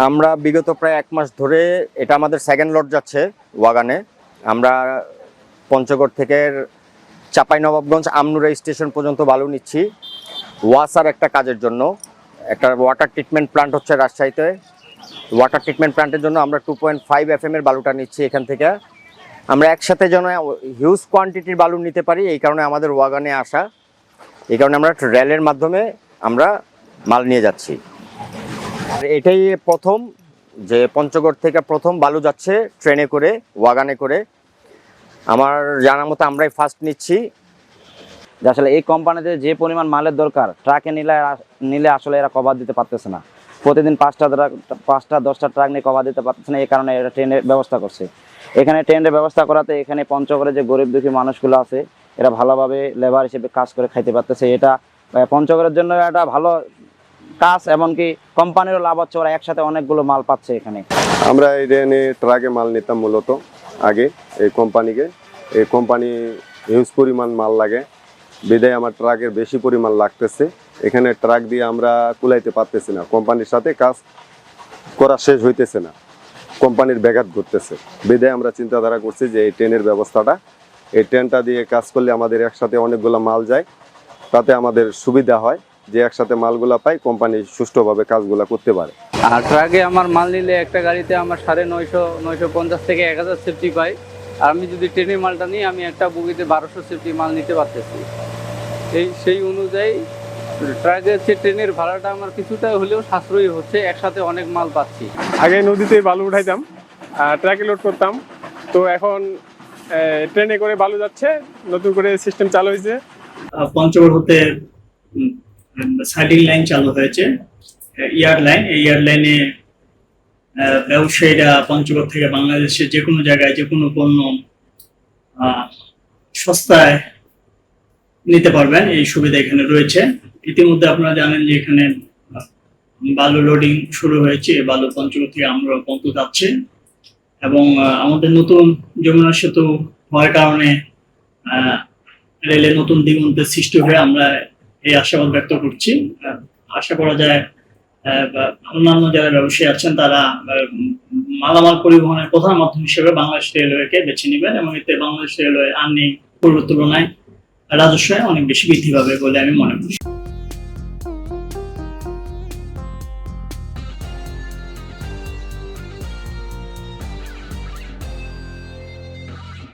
আমরা বিগত প্রায় 1 মাস ধরে এটা আমাদের সেকেন্ড লট যাচ্ছে ওয়াগানে। আমরা পঞ্চগড় থেকে চাঁপাইনবাবগঞ্জ আমনুরা স্টেশন পর্যন্ত বালু নিচ্ছি ওয়াসার একটা কাজের জন্য। একটা ওয়াটার ট্রিটমেন্ট প্ল্যান্ট হচ্ছে রাজশাহীতে। ওয়াটার ট্রিটমেন্ট প্ল্যান্টের জন্য আমরা 2.5 FM এর বালুটা নিচ্ছি এখান থেকে। আমরা একসাথে যেন হিউজ কোয়ান্টিটির বালু নিতে পারি, এই কারণে আমাদের ওয়াগানে আসা। এই কারণে আমরা রেলের মাধ্যমে আমরা মাল নিয়ে যাচ্ছি। আর এটাই প্রথম যে পঞ্চগড় থেকে প্রথম বালু যাচ্ছে ট্রেনে করে, ওয়াগানে করে। আমার জানার মতো আমরাই ফার্স্ট নিচ্ছি। আসলে এই কোম্পানিতে যে পরিমাণ মালের দরকার ট্রাকে নিলে আসলে এরা কভার দিতে পারতেছে না। প্রতিদিন 5টা 10টা ট্রাক নিয়ে কভার দিতে পারতেছে না, এই কারণে এরা ট্রেনের ব্যবস্থা করছে। এখানে ট্রেনের ব্যবস্থা করাতে এখানে পঞ্চগড়ে যে গরিব দুঃখী মানুষগুলো আছে এরা ভালোভাবে লেবার হিসেবে কাজ করে খাইতে পারতেছে। এটা পঞ্চগড়ের জন্য একটা ভালো কাজ, এমনকি কোম্পানিরও লাভ হচ্ছে, ওরা একসাথে অনেকগুলো মাল পাচ্ছে এখানে। আমরা এই ট্রেনে ট্রাকে মাল নিতাম মূলত আগে এই কোম্পানি হিউজ পরিমাণ মাল লাগে, বিদায় আমার ট্রাকের বেশি পরিমাণ লাগতেছে। এখানে ট্রাক দিয়ে আমরা কুলাইতে পারতেছি না, কোম্পানির সাথে কাজ করা শেষ হইতেছে না, কোম্পানির ব্যাঘাত ঘটতেছে। বিদায় আমরা চিন্তাধারা করছি যে এই ট্রেনের ব্যবস্থাটা, এই ট্রেনটা দিয়ে কাজ করলে আমাদের একসাথে অনেকগুলো মাল যায়, তাতে আমাদের সুবিধা হয় যে একসাথে মালগুলা পাই, কোম্পানি সুষ্ঠুভাবে কাজগুলা করতে পারে। আর ট্রাকে আমার মাল নিলে একটা গাড়িতে আমার 950 থেকে 1000 সেফটি পাই। আর আমি যদি ট্রেনের মালটা নিই, আমি একটা বগিতে 1200 সেফটি মাল নিতে পারতেছি। সেই অনুযায়ী ট্রাকের চেয়ে ট্রেনের ভাড়াটা আমার কিছুটা হলেও সাশ্রয়ী হচ্ছে, একসাথে অনেক মাল পাচ্ছি। আগে নদীতে বালু উঠাইতাম, ট্রাকে লোড করতাম, তো এখন ট্রেনে করে বালু যাচ্ছে, নতুন করে সিস্টেম চালু হয়েছে। পঞ্চগড় হতে সাইডিং লাইন চালু হয়েছে, এয়ার লাইন। এই এয়ার লাইনে ব্যবসায়ীরা পঞ্চগড় থেকে বাংলাদেশের যে কোনো জায়গায় যে কোনো পণ্য সস্তায় নিতে পারবেন, এই সুবিধা এখানে রয়েছে। ইতিমধ্যে আপনারা জানেন যে এখানে বালু লোডিং শুরু হয়েছে, বালু পঞ্চগড় থেকে আমরা পর্যন্ত যাচ্ছে। এবং আমাদের নতুন যমুনা সেতু হওয়ার কারণে রেলে নতুন দিগন্তের সৃষ্টি হয়ে আমরা এই আশাবাদ ব্যক্ত করছি। আশা করা যায় অন্যান্য যারা ব্যবসায়ী আছেন তারা মালামাল পরিবহনের প্রধান মাধ্যম হিসেবে বাংলাদেশ রেলওয়েকে বেছে নেবেন, এবং এতে বাংলাদেশ রেলওয়ে আর্নিং পূর্বের তুলনায় রাজস্ব অনেক বেশি বৃদ্ধি পাবে বলে আমি মনে করি।